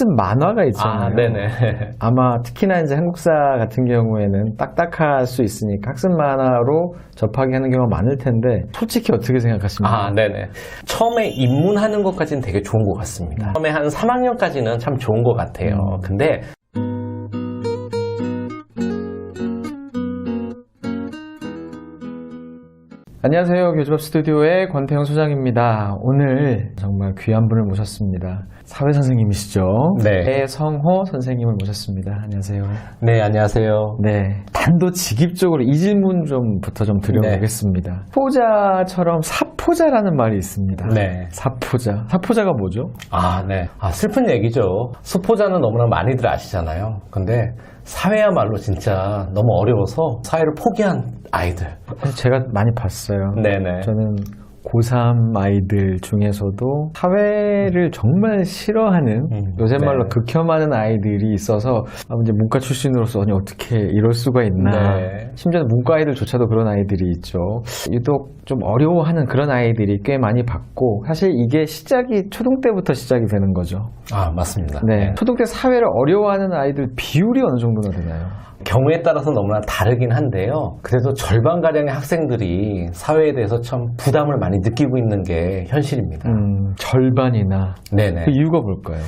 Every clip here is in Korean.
학습 만화가 있잖아요. 네네. 아마 특히나 이제 한국사 같은 경우에는 딱딱할 수 있으니까 학습 만화로 접하게 하는 경우가 많을 텐데 솔직히 어떻게 생각하십니까? 네네. 처음에 입문하는 것까지는 되게 좋은 것 같습니다. 처음에 한 3학년까지는 참 좋은 것 같아요. 근데 안녕하세요. 교주밥 스튜디오의 권태형 소장입니다. 오늘 정말 귀한 분을 모셨습니다. 사회 선생님이시죠? 네. 배성호 선생님을 모셨습니다. 안녕하세요. 네, 안녕하세요. 네. 단도직입적으로 이 질문 좀부터 좀 드려보겠습니다. 사포자처럼 사포자라는 말이 있습니다. 네. 사포자. 사포자가 뭐죠? 네. 슬픈 얘기죠. 수포자는 너무나 많이들 아시잖아요. 근데 사회야말로 진짜 너무 어려워서 사회를 포기한 아이들. 제가 많이 봤어요. 네네. 저는 고3 아이들 중에서도 사회를 정말 싫어하는 요새 말로 네. 극혐하는 아이들이 있어서 이제 문과 출신으로서 아니 어떻게 이럴 수가 있나. 네. 심지어 문과 아이들조차도 그런 아이들이 있죠. 유독 좀 어려워하는 그런 아이들이 꽤 많이 봤고 사실 이게 시작이 초등 때부터 시작이 되는 거죠. 맞습니다. 네. 초등 때 사회를 어려워하는 아이들 비율이 어느 정도나 되나요? 경우에 따라서 너무나 다르긴 한데요. 그래도 절반가량의 학생들이 사회에 대해서 참 부담을 많이 느끼고 있는 게 현실입니다. 절반이나. 네네. 그 이유가 뭘까요?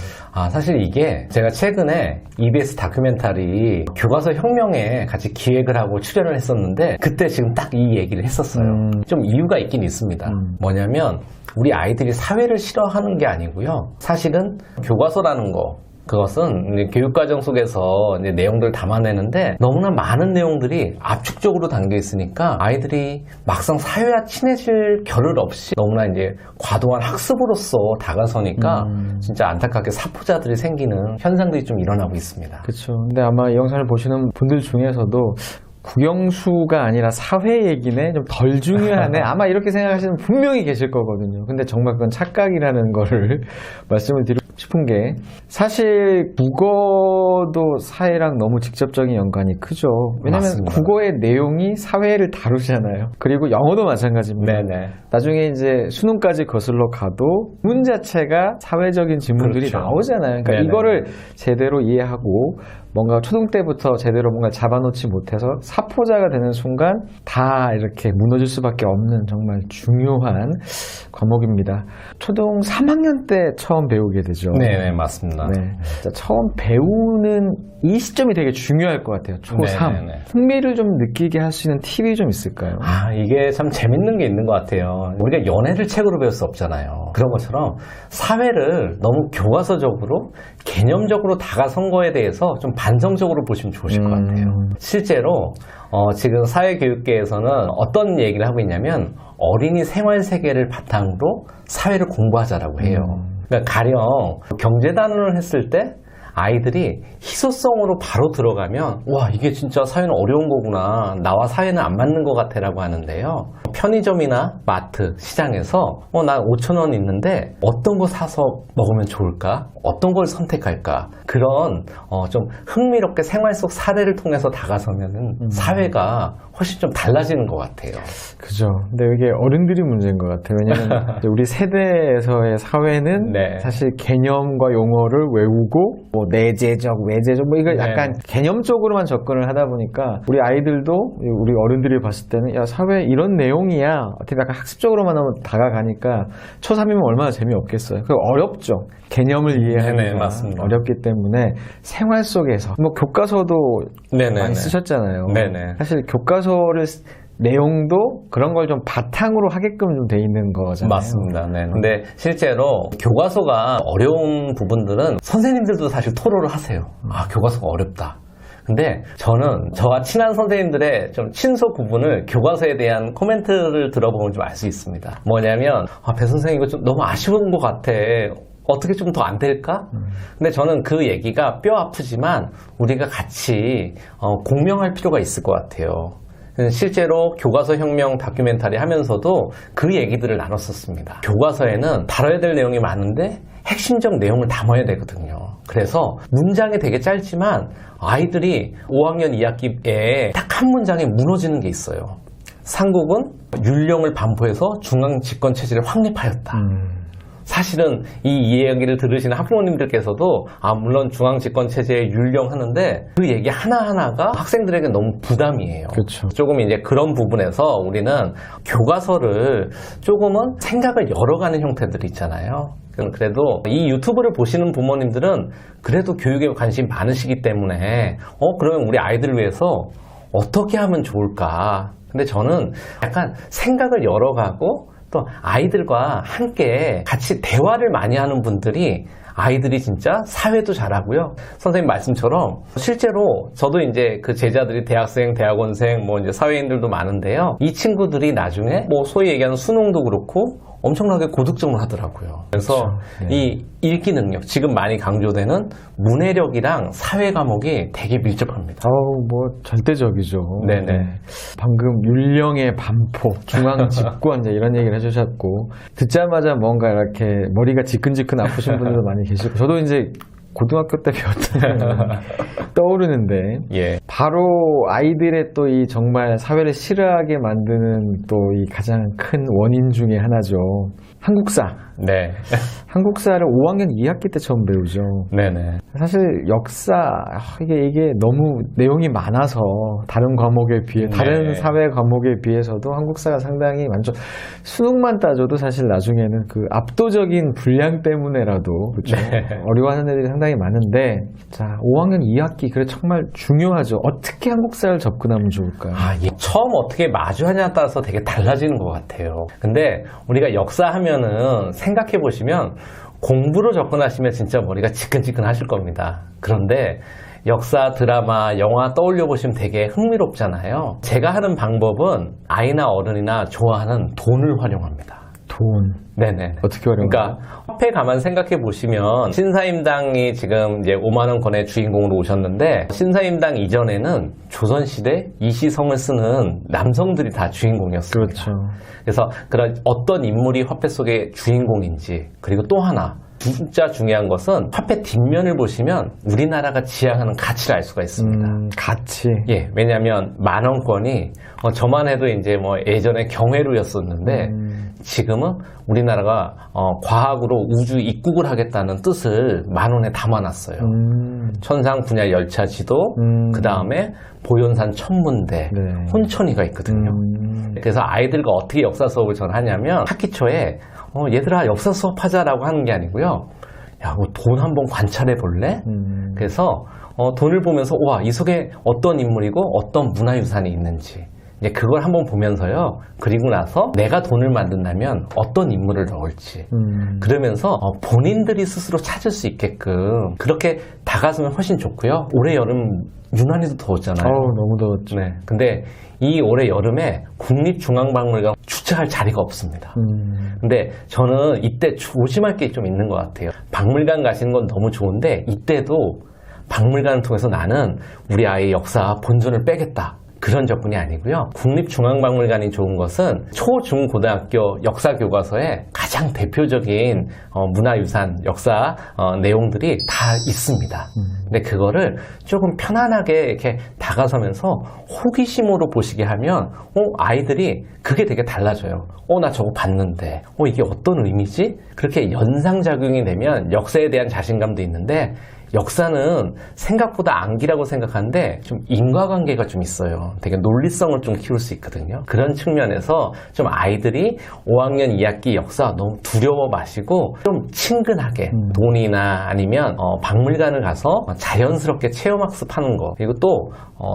사실 이게 제가 최근에 EBS 다큐멘터리 교과서 혁명에 같이 기획을 하고 출연을 했었는데 그때 지금 딱 이 얘기를 했었어요. 좀 이유가 있긴 있습니다. 뭐냐면 우리 아이들이 사회를 싫어하는 게 아니고요. 사실은 교과서라는 거 그것은 이제 교육과정 속에서 이제 내용들을 담아내는데 너무나 많은 내용들이 압축적으로 담겨 있으니까 아이들이 막상 사회와 친해질 겨를 없이 너무나 이제 과도한 학습으로서 다가서니까 진짜 안타깝게 사포자들이 생기는 현상들이 좀 일어나고 있습니다. 그렇죠. 근데 아마 이 영상을 보시는 분들 중에서도 국영수가 아니라 사회 얘기네? 좀 덜 중요하네? 아마 이렇게 생각하시는 분 분명히 계실 거거든요. 근데 정말 그건 착각이라는 거를 말씀을 드리고 싶은 게 사실 국어도 사회랑 너무 직접적인 연관이 크죠. 왜냐면 맞습니다. 국어의 내용이 사회를 다루잖아요. 그리고 영어도 마찬가지입니다. 네네. 나중에 이제 수능까지 거슬러 가도 문 자체가 사회적인 질문들이 그렇죠. 나오잖아요. 그러니까 네네. 이거를 제대로 이해하고 뭔가 초등 때부터 제대로 뭔가 잡아놓지 못해서 사포자가 되는 순간 다 이렇게 무너질 수밖에 없는 정말 중요한 과목입니다. 초등 3학년 때 처음 배우게 되죠. 네네, 맞습니다. 네. 진짜 처음 배우는 이 시점이 되게 중요할 것 같아요. 초3. 네네네. 흥미를 좀 느끼게 할 수 있는 팁이 좀 있을까요? 이게 참 재밌는 게 있는 것 같아요. 우리가 연애를 책으로 배울 수 없잖아요. 그런 것처럼 사회를 너무 교과서적으로 개념적으로 다가선 거에 대해서 좀 반성적으로 보시면 좋으실 것 같아요. 실제로 지금 사회교육계에서는 어떤 얘기를 하고 있냐면 어린이 생활 세계를 바탕으로 사회를 공부하자라고 해요. 그러니까 가령 경제단원을 했을 때 아이들이 희소성으로 바로 들어가면 와 이게 진짜 사회는 어려운 거구나 나와 사회는 안 맞는 것 같아 라고 하는데요. 편의점이나 마트, 시장에서 난 5,000원 있는데 어떤 거 사서 먹으면 좋을까? 어떤 걸 선택할까? 그런 좀 흥미롭게 생활 속 사례를 통해서 다가서면 사회가 훨씬 좀 달라지는 것 같아요. 그죠. 근데 이게 어른들이 문제인 것 같아요. 왜냐면 우리 세대에서의 사회는 네. 사실 개념과 용어를 외우고 뭐 내재적, 외재적 뭐 이걸 네. 약간 개념적으로만 접근을 하다 보니까 우리 아이들도 우리 어른들이 봤을 때는 야 사회 이런 내용이야 어떻게 약간 학습적으로만 하면 다가가니까 초3이면 얼마나 재미없겠어요. 그 어렵죠. 개념을 이해하기가 맞습니다. 어렵기 때문에 생활 속에서 뭐 교과서도 네네네. 많이 쓰셨잖아요. 네네. 사실 교과서를 내용도 그런 걸 좀 바탕으로 하게끔 좀 돼 있는 거잖아요. 맞습니다. 네. 근데 실제로 교과서가 어려운 부분들은 선생님들도 사실 토로를 하세요. 교과서가 어렵다. 근데 저는 저와 친한 선생님들의 좀 친소 부분을 교과서에 대한 코멘트를 들어보면 좀 알 수 있습니다. 뭐냐면 배 선생님 이거 좀 너무 아쉬운 것 같아. 어떻게 좀 더 안 될까? 근데 저는 그 얘기가 뼈 아프지만 우리가 같이 공명할 필요가 있을 것 같아요. 실제로 교과서 혁명 다큐멘터리 하면서도 그 얘기들을 나눴었습니다. 교과서에는 다뤄야 될 내용이 많은데 핵심적 내용을 담아야 되거든요. 그래서 문장이 되게 짧지만 아이들이 5학년 2학기에 딱 한 문장에 무너지는 게 있어요. 삼국은 율령을 반포해서 중앙 집권 체제를 확립하였다. 사실은 이 이야기를 들으시는 학부모님들께서도 물론 중앙집권체제에 율령하는데 그 얘기 하나하나가 학생들에게 너무 부담이에요. 그렇죠. 조금 이제 그런 부분에서 우리는 교과서를 조금은 생각을 열어가는 형태들이 있잖아요. 그래도 이 유튜브를 보시는 부모님들은 그래도 교육에 관심이 많으시기 때문에 그러면 우리 아이들을 위해서 어떻게 하면 좋을까? 근데 저는 약간 생각을 열어가고 또 아이들과 함께 같이 대화를 많이 하는 분들이 아이들이 진짜 사회도 잘하고요. 선생님 말씀처럼 실제로 저도 이제 그 제자들이 대학생, 대학원생, 뭐 이제 사회인들도 많은데요. 이 친구들이 나중에 뭐 소위 얘기하는 수능도 그렇고 엄청나게 고득점을 하더라고요. 그래서 그렇죠. 네. 이 읽기 능력, 지금 많이 강조되는 문해력이랑 사회 과목이 되게 밀접합니다. 뭐 절대적이죠. 네네. 네. 방금 율령의 반포, 중앙 집권 이제 이런 얘기를 해주셨고 듣자마자 뭔가 이렇게 머리가 지끈지끈 아프신 분들도 많이 계시고 저도 이제 고등학교 때 배웠던 떠오르는데 예. 바로 아이들의 또 이 정말 사회를 싫어하게 만드는 또 이 가장 큰 원인 중에 하나죠. 한국사. 네. 한국사를 5학년 2학기 때 처음 배우죠. 네네. 사실 역사 이게 너무 내용이 많아서 다른 과목에 비해 다른 네. 사회 과목에 비해서도 한국사가 상당히 많죠. 수능만 따져도 사실 나중에는 그 압도적인 분량 때문에라도 그렇죠. 네. 어려워하는 애들이 상당히 많은데 자 5학년 2학기 그래 정말 중요하죠. 어떻게 한국사를 접근하면 좋을까요? 처음 어떻게 마주하냐에 따라서 되게 달라지는 것 같아요. 근데 우리가 역사하면은 생각해 보시면 공부로 접근하시면 진짜 머리가 지끈지끈 하실 겁니다. 그런데 역사, 드라마, 영화 떠올려 보시면 되게 흥미롭잖아요. 제가 하는 방법은 아이나 어른이나 좋아하는 돈을 활용합니다. 돈. 네네. 어떻게 활용해요? 그러니까 화폐 가만 생각해 보시면 신사임당이 지금 이제 5만 원권의 주인공으로 오셨는데 신사임당 이전에는 조선시대 이시성을 쓰는 남성들이 다 주인공이었습니다. 그렇죠. 그래서 그런 어떤 인물이 화폐 속의 주인공인지 그리고 또 하나 진짜 중요한 것은 화폐 뒷면을 보시면 우리나라가 지향하는 가치를 알 수가 있습니다. 가치. 예, 왜냐하면 10,000원권이 저만 해도 이제 뭐 예전에 경회로였었는데 지금은 우리나라가 과학으로 우주 입국을 하겠다는 뜻을 10,000원에 담아놨어요. 천상 분야 열차 지도, 그 다음에 보현산 천문대, 네. 혼천이가 있거든요. 그래서 아이들과 어떻게 역사 수업을 전 하냐면 학기 초에 얘들아 역사 수업 하자라고 하는 게 아니고요. 야, 돈 한번 관찰해 볼래? 그래서 돈을 보면서 와, 이 속에 어떤 인물이고 어떤 문화유산이 있는지 이제 그걸 한번 보면서요. 그리고 나서 내가 돈을 만든다면 어떤 인물을 넣을지 그러면서 본인들이 스스로 찾을 수 있게끔 그렇게 다가서면 훨씬 좋고요. 올해 여름 유난히도 더웠잖아요. 너무 더웠죠. 네. 근데 이 올해 여름에 국립중앙박물관 주차할 자리가 없습니다. 근데 저는 이때 조심할 게 좀 있는 것 같아요. 박물관 가시는 건 너무 좋은데 이때도 박물관을 통해서 나는 우리 아이의 역사 본전을 빼겠다. 그런 접근이 아니고요. 국립중앙박물관이 좋은 것은 초, 중, 고등학교 역사 교과서에 가장 대표적인 문화유산, 역사 내용들이 다 있습니다. 근데 그거를 조금 편안하게 이렇게 다가서면서 호기심으로 보시게 하면 아이들이 그게 되게 달라져요. 나 저거 봤는데 이게 어떤 의미지? 그렇게 연상작용이 되면 역사에 대한 자신감도 있는데 역사는 생각보다 암기라고 생각하는데 좀 인과관계가 좀 있어요. 되게 논리성을 좀 키울 수 있거든요. 그런 측면에서 좀 아이들이 5학년 2학기 역사 너무 두려워 마시고 좀 친근하게 돈이나 아니면 박물관을 가서 자연스럽게 체험학습하는 거 그리고 또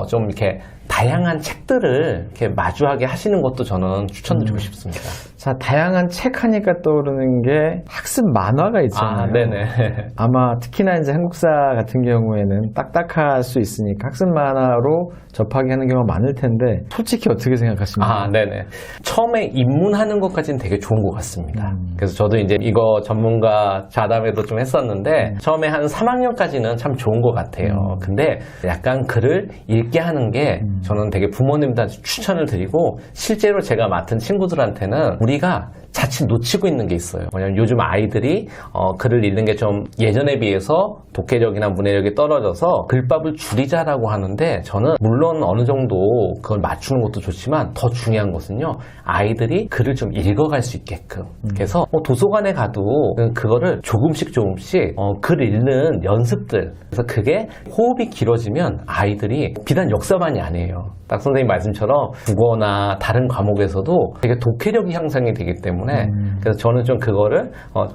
좀 이렇게 다양한 책들을 이렇게 마주하게 하시는 것도 저는 추천드리고 싶습니다. 자, 다양한 책 하니까 떠오르는 게 학습 만화가 있잖아요. 네네. 아마 특히나 이제 한국사 같은 경우에는 딱딱할 수 있으니까 학습 만화로 접하게 하는 경우가 많을 텐데 솔직히 어떻게 생각하십니까? 네네. 처음에 입문하는 것까지는 되게 좋은 것 같습니다. 그래서 저도 이제 이거 전문가 자담회도 좀 했었는데 처음에 한 3학년까지는 참 좋은 것 같아요. 근데 약간 글을 읽게 하는 게 저는 되게 부모님들한테 추천을 드리고 실제로 제가 맡은 친구들한테는 우리가 자칫 놓치고 있는 게 있어요. 왜냐면 요즘 아이들이 글을 읽는 게 좀 예전에 비해서 독해력이나 문해력이 떨어져서 글밥을 줄이자라고 하는데 저는 물론 어느 정도 그걸 맞추는 것도 좋지만 더 중요한 것은요. 아이들이 글을 좀 읽어갈 수 있게끔. 그래서 도서관에 가도 그거를 조금씩 글 읽는 연습들. 그래서 그게 호흡이 길어지면 아이들이 비단 역사만이 아니에요. 딱 선생님 말씀처럼 국어나 다른 과목에서도 되게 독해력이 향상이 되기 때문에 그래서 저는 좀 그거를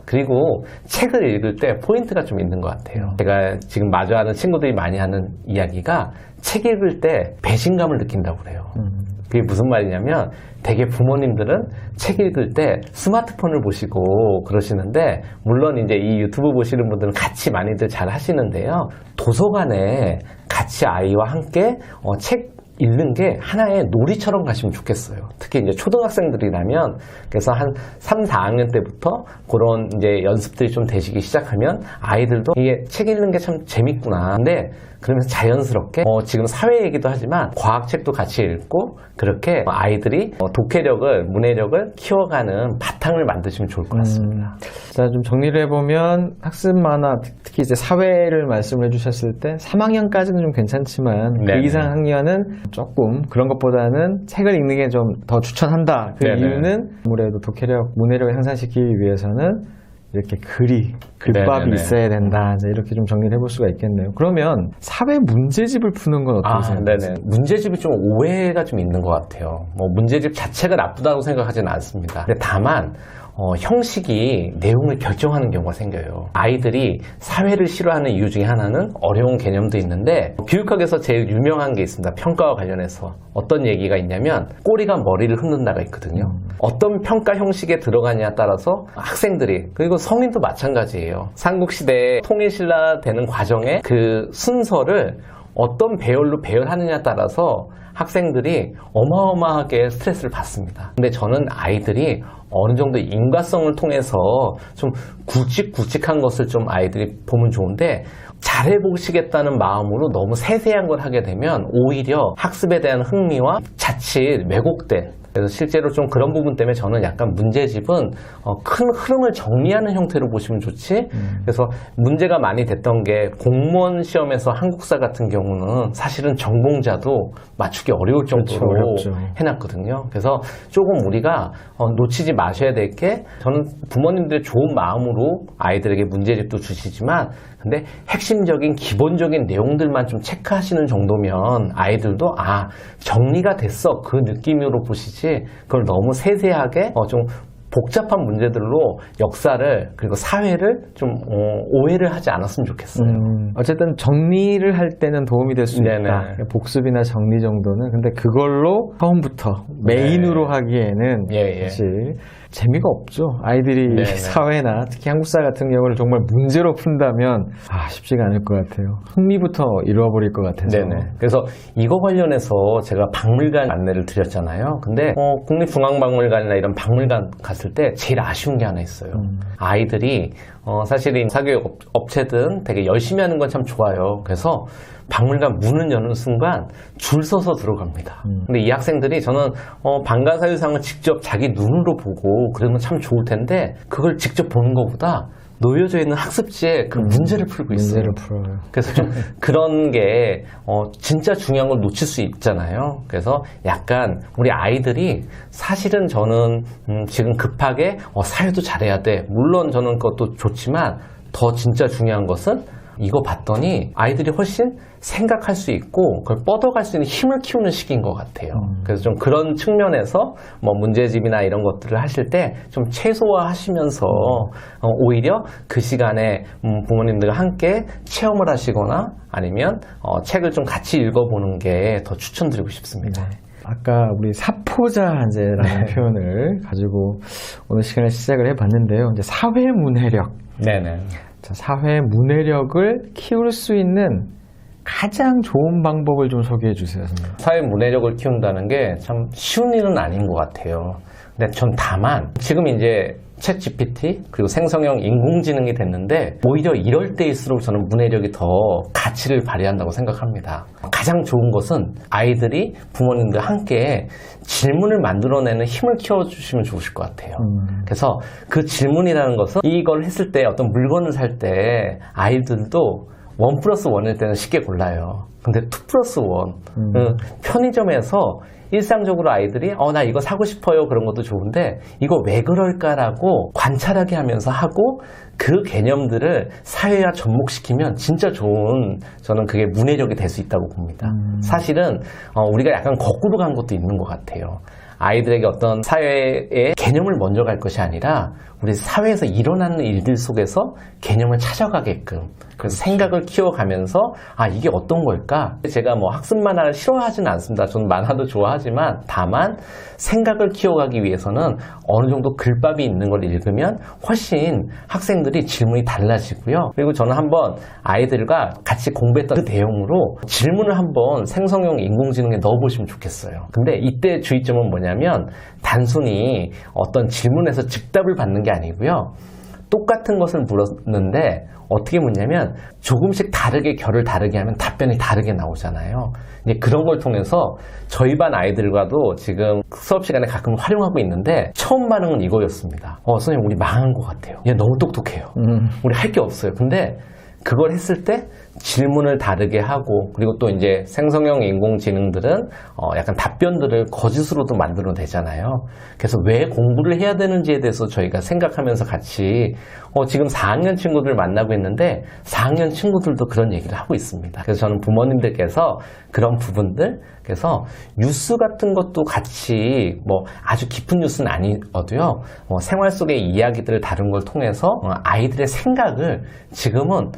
그리고 책을 읽을 때 포인트가 좀 있는 것 같아요. 제가 지금 마주하는 친구들이 많이 하는 이야기가 책 읽을 때 배신감을 느낀다고 그래요. 그게 무슨 말이냐면 되게 부모님들은 책 읽을 때 스마트폰을 보시고 그러시는데 물론 이제 이 유튜브 보시는 분들은 같이 많이들 잘 하시는데요. 도서관에 같이 아이와 함께 책 읽는 게 하나의 놀이처럼 가시면 좋겠어요. 특히 이제 초등학생들이라면 그래서 한 3, 4학년 때부터 그런 이제 연습들이 좀 되시기 시작하면 아이들도 이게 책 읽는 게 참 재밌구나. 근데 그러면서 자연스럽게 지금 사회 얘기도 하지만 과학책도 같이 읽고 그렇게 아이들이 독해력을, 문해력을 키워가는 바탕을 만드시면 좋을 것 같습니다. 자, 좀 정리를 해보면 학습 만화, 특히 이제 사회를 말씀을 해주셨을 때 3학년까지는 좀 괜찮지만 그 네네. 이상 학년은 조금 그런 것보다는 책을 읽는 게 좀 더 추천한다. 그 네네. 이유는 아무래도 독해력, 문해력을 향상시키기 위해서는 이렇게 글밥이 네네네. 있어야 된다. 이제 이렇게 좀 정리를 해볼 수가 있겠네요. 그러면 사회 문제집을 푸는 건 어떻게 생각하세요? 네네. 문제집이 좀 오해가 좀 있는 것 같아요. 뭐 문제집 자체가 나쁘다고 생각하지는 않습니다. 근데 다만 형식이 내용을 결정하는 경우가 생겨요. 아이들이 사회를 싫어하는 이유 중에 하나는 어려운 개념도 있는데 교육학에서 제일 유명한 게 있습니다. 평가와 관련해서 어떤 얘기가 있냐면 꼬리가 머리를 흔든다가 있거든요. 어떤 평가 형식에 들어가냐에 따라서 학생들이 그리고 성인도 마찬가지예요. 삼국시대에 통일신라 되는 과정에 그 순서를 어떤 배열로 배열하느냐에 따라서 학생들이 어마어마하게 스트레스를 받습니다. 근데 저는 아이들이 어느 정도 인과성을 통해서 좀 굵직굵직한 것을 좀 아이들이 보면 좋은데 잘해보시겠다는 마음으로 너무 세세한 걸 하게 되면 오히려 학습에 대한 흥미와 자칫 왜곡된 그래서 실제로 좀 그런 부분 때문에 저는 약간 문제집은 큰 흐름을 정리하는 형태로 보시면 좋지. 그래서 문제가 많이 됐던 게 공무원 시험에서 한국사 같은 경우는 사실은 전공자도 맞추기 어려울 정도로 어렵죠. 해놨거든요. 그래서 조금 우리가 놓치지 마셔야 될 게 저는 부모님들의 좋은 마음으로 아이들에게 문제집도 주시지만 근데 핵심적인 기본적인 내용들만 좀 체크하시는 정도면 아이들도 정리가 됐어 그 느낌으로 보시지 그걸 너무 세세하게 좀 복잡한 문제들로 역사를 그리고 사회를 좀 오해를 하지 않았으면 좋겠어요. 어쨌든 정리를 할 때는 도움이 될 수 네네. 있다. 복습이나 정리 정도는. 근데 그걸로 처음부터 메인으로 하기에는 예. 사실 재미가 없죠. 아이들이 네네. 사회나 특히 한국사 같은 경우를 정말 문제로 푼다면 쉽지가 않을 것 같아요. 흥미부터 잃어버릴 것 같아서. 네네. 그래서 이거 관련해서 제가 박물관 안내를 드렸잖아요. 근데 국립중앙박물관이나 이런 박물관 갔을 때 제일 아쉬운 게 하나 있어요. 아이들이 사실 사교육 업체든 되게 열심히 하는 건 참 좋아요. 그래서 박물관 문을 여는 순간 줄 서서 들어갑니다. 근데 이 학생들이 저는 방가사유상을 직접 자기 눈으로 보고 그러면 참 좋을 텐데 그걸 직접 보는 것보다 놓여져 있는 학습지에 그 문제를 풀고 있어요. 문제를 풀어요. 그래서 좀 그런 게 진짜 중요한 걸 놓칠 수 있잖아요. 그래서 약간 우리 아이들이 사실은 저는 지금 급하게 사회도 잘해야 돼. 물론 저는 그것도 좋지만 더 진짜 중요한 것은 이거 봤더니 아이들이 훨씬 생각할 수 있고 그걸 뻗어갈 수 있는 힘을 키우는 시기인 것 같아요. 그래서 좀 그런 측면에서 뭐 문제집이나 이런 것들을 하실 때 좀 최소화하시면서 오히려 그 시간에 부모님들과 함께 체험을 하시거나 아니면 책을 좀 같이 읽어보는 게 더 추천드리고 싶습니다. 네. 아까 우리 사포자제라는 표현을 가지고 오늘 시간에 시작을 해봤는데요. 이제 사회 문해력. 네네. 자, 사회 문해력을 키울 수 있는 가장 좋은 방법을 좀 소개해 주세요, 선생님. 사회 문해력을 키운다는 게 참 쉬운 일은 아닌 것 같아요. 근데 전 다만 지금 이제 챗 GPT 그리고 생성형 인공지능이 됐는데 오히려 이럴 때일수록 저는 문해력이 더 가치를 발휘한다고 생각합니다. 가장 좋은 것은 아이들이 부모님들 함께 질문을 만들어내는 힘을 키워주시면 좋으실 것 같아요. 그래서 그 질문이라는 것은 이걸 했을 때 어떤 물건을 살 때 아이들도 1+1일 때는 쉽게 골라요. 근데 2+1 편의점에서 일상적으로 아이들이 나 이거 사고 싶어요 그런 것도 좋은데 이거 왜 그럴까라고 관찰하게 하면서 하고 그 개념들을 사회화 접목시키면 진짜 좋은 저는 그게 문해력이 될 수 있다고 봅니다. 사실은 우리가 약간 거꾸로 간 것도 있는 것 같아요. 아이들에게 어떤 사회의 개념을 먼저 갈 것이 아니라 우리 사회에서 일어나는 일들 속에서 개념을 찾아가게끔 그래서 생각을 키워가면서 이게 어떤 걸까? 제가 뭐 학습 만화를 싫어하지는 않습니다. 저는 만화도 좋아하지만 다만 생각을 키워가기 위해서는 어느 정도 글밥이 있는 걸 읽으면 훨씬 학생들이 질문이 달라지고요. 그리고 저는 한번 아이들과 같이 공부했던 그 내용으로 질문을 한번 생성형 인공지능에 넣어보시면 좋겠어요. 근데 이때 주의점은 뭐냐면 단순히 어떤 질문에서 즉답을 받는 게 아니고요. 똑같은 것을 물었는데 어떻게 묻냐면 조금씩 다르게 결을 다르게 하면 답변이 다르게 나오잖아요. 이제 그런 걸 통해서 저희 반 아이들과도 지금 수업 시간에 가끔 활용하고 있는데 처음 반응은 이거였습니다. 선생님 우리 망한 것 같아요. 얘 너무 똑똑해요. 우리 할 게 없어요. 근데 그걸 했을 때 질문을 다르게 하고 그리고 또 이제 생성형 인공지능들은 약간 답변들을 거짓으로도 만들어내잖아요. 그래서 왜 공부를 해야 되는지에 대해서 저희가 생각하면서 같이 지금 4학년 친구들 만나고 있는데 4학년 친구들도 그런 얘기를 하고 있습니다. 그래서 저는 부모님들께서 그런 부분들 그래서 뉴스 같은 것도 같이 뭐 아주 깊은 뉴스는 아니어도요 생활 속의 이야기들을 다룬 걸 통해서 아이들의 생각을 지금은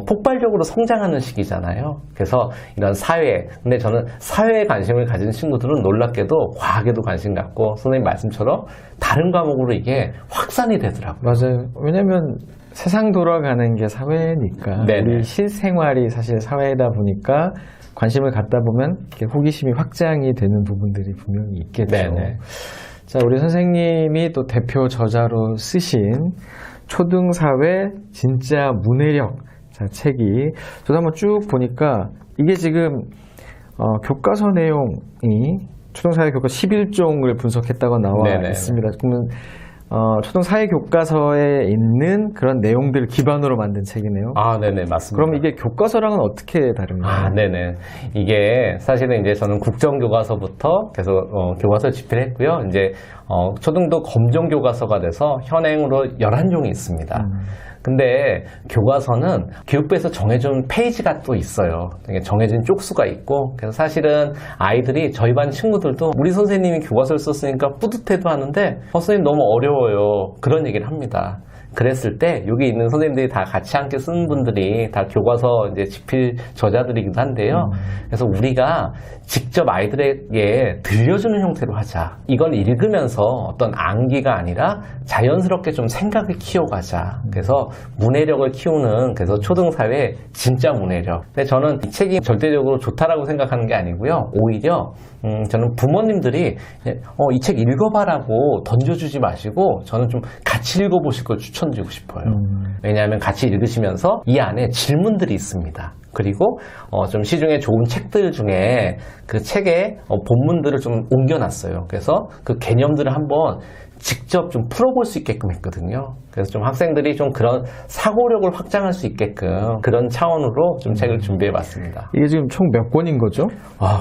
폭발적으로 성장하는 시기잖아요. 그래서 이런 사회, 근데 저는 사회에 관심을 가진 친구들은 놀랍게도 과학에도 관심 갖고 선생님 말씀처럼 다른 과목으로 이게 확산이 되더라고요. 맞아요. 왜냐면 세상 돌아가는 게 사회니까 네네. 우리 실생활이 사실 사회다 보니까 관심을 갖다 보면 이렇게 호기심이 확장이 되는 부분들이 분명히 있겠죠. 네네. 자, 우리 선생님이 또 대표 저자로 쓰신 초등사회 진짜 문해력 자, 책이 저도 한번 쭉 보니까 이게 지금 교과서 내용이 초등사회 교과서 11종을 분석했다고 나와 네네. 있습니다. 그러면 초등사회 교과서에 있는 그런 내용들을 기반으로 만든 책이네요. 네네, 맞습니다. 그럼 이게 교과서랑은 어떻게 다른가요? 네네. 이게 사실은 이제 저는 국정교과서부터 계속 교과서 집필을 했고요. 이제 초등도 검정교과서가 돼서 현행으로 11종이 있습니다. 근데 교과서는 교육부에서 정해준 페이지가 또 있어요. 정해진 쪽수가 있고 그래서 사실은 아이들이 저희 반 친구들도 우리 선생님이 교과서를 썼으니까 뿌듯해도 하는데 선생님 너무 어려워요. 그런 얘기를 합니다. 그랬을 때 여기 있는 선생님들이 다 같이 함께 쓰는 분들이 다 교과서 이제 집필 저자들이기도 한데요. 그래서 우리가 직접 아이들에게 들려주는 형태로 하자. 이걸 읽으면서 어떤 암기가 아니라 자연스럽게 좀 생각을 키워가자. 그래서 문해력을 키우는 그래서 초등사회 진짜 문해력. 근데 저는 이 책이 절대적으로 좋다라고 생각하는 게 아니고요. 오히려 저는 부모님들이 이 책 읽어봐라고 던져주지 마시고 저는 좀 같이 읽어보실 걸 추천드리고 싶어요. 왜냐하면 같이 읽으시면서 이 안에 질문들이 있습니다. 그리고 좀 시중에 좋은 책들 중에 그 책의 본문들을 좀 옮겨놨어요. 그래서 그 개념들을 한번 직접 좀 풀어볼 수 있게끔 했거든요. 그래서 좀 학생들이 좀 그런 사고력을 확장할 수 있게끔 그런 차원으로 좀 책을 준비해봤습니다. 이게 지금 총 몇 권인 거죠?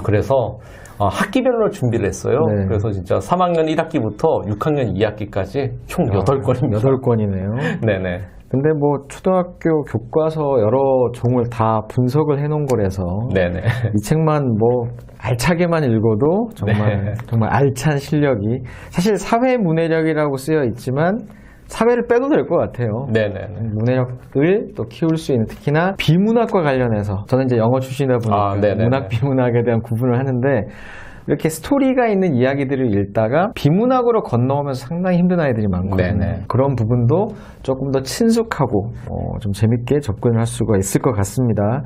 그래서 학기별로 준비를 했어요. 네. 그래서 진짜 3학년 1학기부터 6학년 2학기까지 총 8권입니다. 8권이네요. 네네. 근데 뭐 초등학교 교과서 여러 종을 다 분석을 해놓은 거라서 네네. 이 책만 뭐 알차게만 읽어도 정말 정말 알찬 실력이 사실 사회 문해력이라고 쓰여 있지만 사회를 빼도 될 것 같아요. 네네. 문해력을 또 키울 수 있는 특히나 비문학과 관련해서 저는 이제 영어 출신이다 보니까 문학 비문학에 대한 구분을 하는데 이렇게 스토리가 있는 이야기들을 읽다가 비문학으로 건너오면서 상당히 힘든 아이들이 많거든요. 네네. 그런 부분도 조금 더 친숙하고 좀 재밌게 접근을 할 수가 있을 것 같습니다.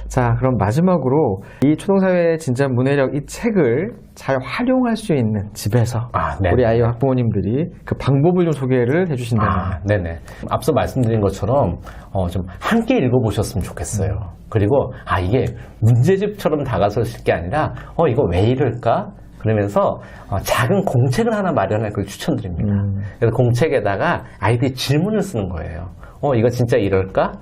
자, 그럼 마지막으로 이 초등사회의 진짜 문해력 이 책을 잘 활용할 수 있는 집에서 우리 아이와 학부모님들이 그 방법을 좀 소개를 해주신다면. 네네. 앞서 말씀드린 것처럼 좀 함께 읽어보셨으면 좋겠어요. 그리고 이게 문제집처럼 다가설 게 아니라 이거 왜 이럴까? 그러면서 작은 공책을 하나 마련할 걸 추천드립니다. 그래서 공책에다가 아이들이 질문을 쓰는 거예요. 이거 진짜 이럴까?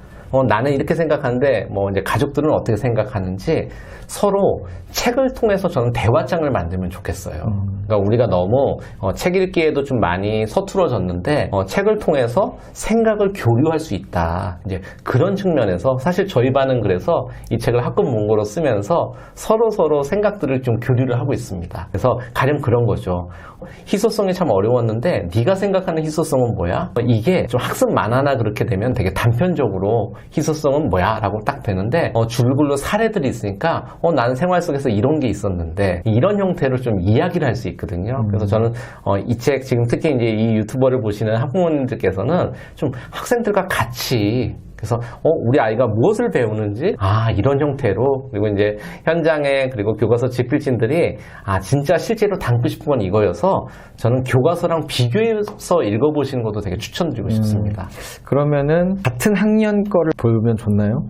나는 이렇게 생각하는데 뭐 이제 가족들은 어떻게 생각하는지 서로 책을 통해서 저는 대화장을 만들면 좋겠어요. 그러니까 우리가 너무 책 읽기에도 좀 많이 서투러졌는데 책을 통해서 생각을 교류할 수 있다. 이제 그런 측면에서 사실 저희 반은 그래서 이 책을 학급 문고로 쓰면서 서로 생각들을 좀 교류를 하고 있습니다. 그래서 가령 그런 거죠. 희소성이 참 어려웠는데 네가 생각하는 희소성은 뭐야? 이게 좀 학습 만화나 그렇게 되면 되게 단편적으로 희소성은 뭐야? 라고 딱 되는데 줄글로 사례들이 있으니까 나는 생활 속에서 이런 게 있었는데 이런 형태로 좀 이야기를 할 수 있거든요. 그래서 저는 이 책 지금 특히 이제 이 유튜버를 보시는 학부모님들께서는 좀 학생들과 같이 그래서 우리 아이가 무엇을 배우는지 이런 형태로 그리고 이제 현장에 그리고 교과서 집필진들이 진짜 실제로 담고 싶은 건 이거여서 저는 교과서랑 비교해서 읽어보시는 것도 되게 추천드리고 싶습니다. 그러면은 같은 학년 거를 보면 좋나요?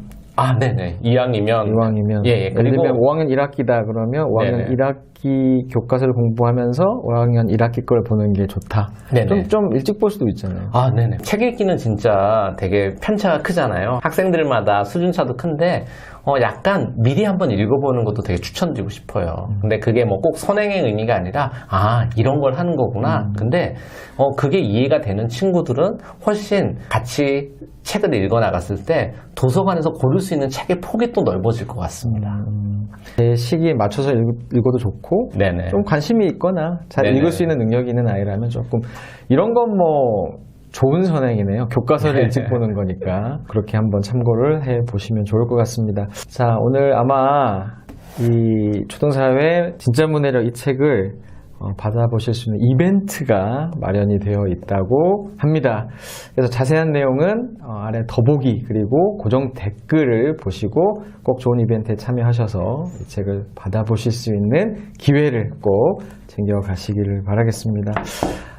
네네. 2학이면. 예. 그리고 5학년 1학기다 그러면 5학년 네네. 1학기 교과서를 공부하면서 5학년 1학기 걸 보는 게 좋다. 네네. 좀 일찍 볼 수도 있잖아요. 네네. 책 읽기는 진짜 되게 편차가 크잖아요. 학생들마다 수준차도 큰데, 약간 미리 한번 읽어보는 것도 되게 추천드리고 싶어요. 근데 그게 뭐 꼭 선행의 의미가 아니라, 이런 걸 하는 거구나. 근데, 그게 이해가 되는 친구들은 훨씬 같이 책을 읽어 나갔을 때 도서관에서 고를 수 있는 책의 폭이 또 넓어질 것 같습니다. 제 시기에 맞춰서 읽어도 좋고, 네네. 좀 관심이 있거나 잘 네네. 읽을 수 있는 능력이 있는 아이라면 조금, 이런 건 뭐, 좋은 선행이네요. 교과서를 일찍 보는 거니까. 그렇게 한번 참고를 해 보시면 좋을 것 같습니다. 자, 오늘 아마 이 초등사회 진짜 문해력 이 책을 받아보실 수 있는 이벤트가 마련이 되어 있다고 합니다. 그래서 자세한 내용은 아래 더보기 그리고 고정 댓글을 보시고 꼭 좋은 이벤트에 참여하셔서 이 책을 받아보실 수 있는 기회를 꼭 챙겨가시기를 바라겠습니다.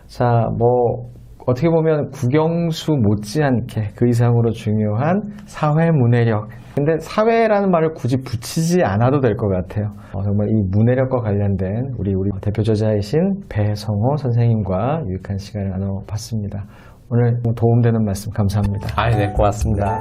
자, 뭐 어떻게 보면 국영수 못지않게 그 이상으로 중요한 사회 문해력. 근데 사회라는 말을 굳이 붙이지 않아도 될 것 같아요. 정말 이 문해력과 관련된 우리 대표 저자이신 배성호 선생님과 유익한 시간을 나눠봤습니다. 오늘 도움되는 말씀 감사합니다. 네, 고맙습니다.